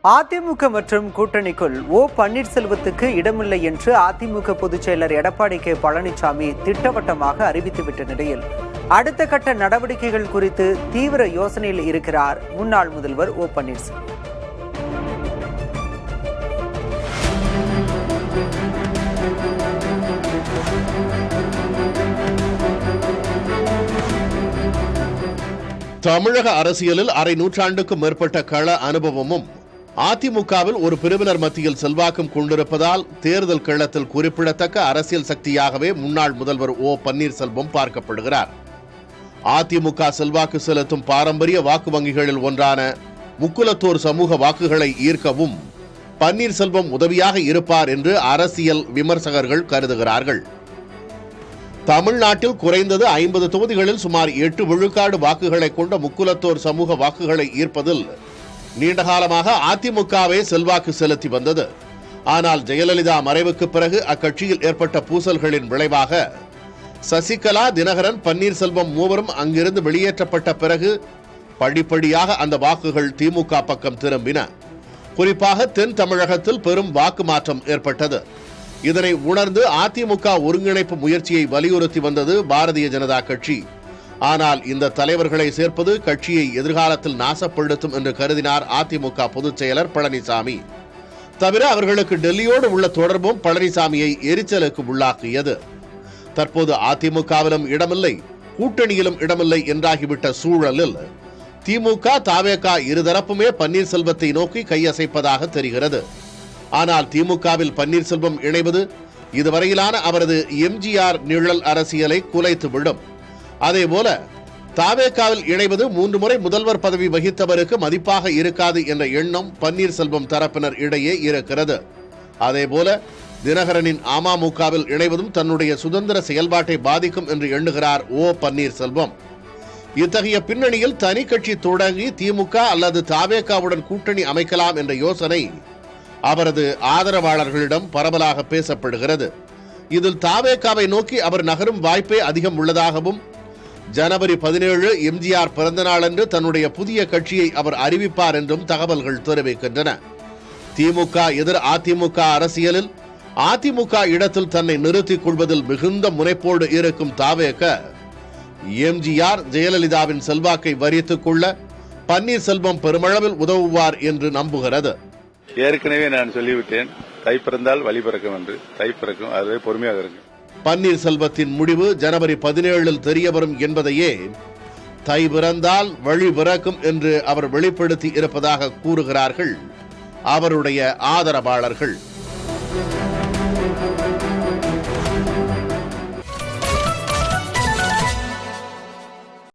அதிமுக மற்றும் கூட்டணிக்குள் ஓ பன்னீர்செல்வத்துக்கு இடமில்லை என்று அதிமுக பொதுச் செயலர் எடப்பாடி கே பழனிசாமி திட்டவட்டமாக அறிவித்துவிட்ட நிலையில் அடுத்த கட்ட நடவடிக்கைகள் குறித்து தீவிர யோசனையில் இருக்கிறார் முன்னாள் முதல்வர் ஓ பன்னீர்செல்வம். தமிழக அரசியலில் அரை நூற்றாண்டுக்கும் மேற்பட்ட கள அனுபவமும் அதிமுகவில் ஒரு பிரிவினர் மத்தியில் செல்வாக்கும் கொண்டிருப்பதால் தேர்தல் களத்தில் குறிப்பிடத்தக்க அரசியல் சக்தியாகவே முன்னாள் முதல்வர் ஓ பன்னீர்செல்வம் பார்க்கப்படுகிறார். அதிமுக செல்வாக்கு செலுத்தும் பாரம்பரிய வாக்கு வங்கிகளில் ஒன்றான முக்குலத்தோர் சமூக வாக்குகளை ஈர்க்கவும் பன்னீர்செல்வம் உதவியாக இருப்பார் என்று அரசியல் விமர்சகர்கள் கருதுகிறார்கள். தமிழ்நாட்டில் குறைந்தது 50 தொகுதிகளில் சுமார் 8 விழுக்காடு வாக்குகளை கொண்ட முக்குலத்தோர் சமூக வாக்குகளை ஈர்ப்பதில் நீண்டகாலமாக அதிமுகவே செல்வாக்கு செலுத்தி வந்தது. ஆனால் ஜெயலலிதா மறைவுக்கு பிறகு அக்கட்சியில் ஏற்பட்ட பூசல்களின் விளைவாக சசிகலா, தினகரன், பன்னீர்செல்வம் மூவரும் அங்கிருந்து வெளியேற்றப்பட்ட பிறகு படிப்படியாக அந்த வாக்குகள் திமுக பக்கம் திரும்பின. குறிப்பாக தென் தமிழகத்தில் பெரும் வாக்கு மாற்றம் ஏற்பட்டது. இதனை உணர்ந்து அதிமுக ஒருங்கிணைப்பு முயற்சியை வலியுறுத்தி வந்தது பாரதிய ஜனதா கட்சி. ஆனால் இந்த தலைவர்களை சேர்ப்பது கட்சியை எதிர்காலத்தில் நாசப்படுத்தும் என்று கருதினார் அதிமுக பொதுச் செயலர் பழனிசாமி. தவிர அவர்களுக்கு டெல்லியோடு உள்ள தொடர்பும் பழனிசாமியை எரிச்சலுக்கு உள்ளாக்கியது. தற்போது அதிமுகவிலும் இடமில்லை, கூட்டணியிலும் இடமில்லை என்றாகிவிட்ட சூழலில் திமுக, தவேக இருதரப்புமே பன்னீர்செல்வத்தை நோக்கி கையசைப்பதாக தெரிகிறது. ஆனால் திமுகவில் பன்னீர்செல்வம் இணைவது இதுவரையிலான அவரது எம்ஜிஆர் நிழல் அரசியலை குலைத்து விடும். அதேபோல தவேகாவில் இணைவது 3 முறை முதல்வர் பதவி வகித்தவருக்கு மதிப்பாக இருக்காது என்ற எண்ணம் பன்னீர்செல்வம் தரப்பினர் இடையே இருக்கிறது. அதேபோல தினகரனின் அமமுகவில் இணைவதும் தன்னுடைய சுதந்திர செயல்பாட்டை பாதிக்கும் என்று எண்ணுகிறார் ஓ பன்னீர்செல்வம். இத்தகைய பின்னணியில் தனி கட்சி தொடங்கி திமுக அல்லது தவேகாவுடன் கூட்டணி அமைக்கலாம் என்ற யோசனை அவரது ஆதரவாளர்களிடம் பரவலாக பேசப்படுகிறது. இதில் தவேகாவை நோக்கி அவர் நகரும் வாய்ப்பே அதிகம் உள்ளதாகவும், ஜனவரி 17 எம்ஜிஆர் பிறந்த நாளன்று தன்னுடைய புதிய கட்சியை அவர் அறிவிப்பார் என்றும் தகவல்கள் தெரிவிக்கின்றன. திமுக எதிர் அதிமுக அரசியலில் அதிமுக இடத்தில் தன்னை நிறுத்திக் கொள்வதில் மிகுந்த முனைப்போடு இருக்கும் தவேக எம்ஜிஆர், ஜெயலலிதாவின் செல்வாக்கை வரித்துக் கொள்ள பன்னீர்செல்வம் பெருமளவில் உதவுவார் என்று நம்புகிறது. ஏற்கனவே நான் சொல்லிவிட்டேன், தை பிறந்தால் வழி பிறக்கும் என்று. தை பிறக்கும், அதுவே பொறுமையாக இருக்கு. பன்னீர்செல்வத்தின் முடிவு ஜனவரி 17 தெரிய வரும் என்பதையே தை பிறந்தால் வழி பிறக்கும் என்று அவர் வெளிப்படுத்தி இருப்பதாக கூறுகிறார்கள் அவருடைய ஆதரவாளர்கள்.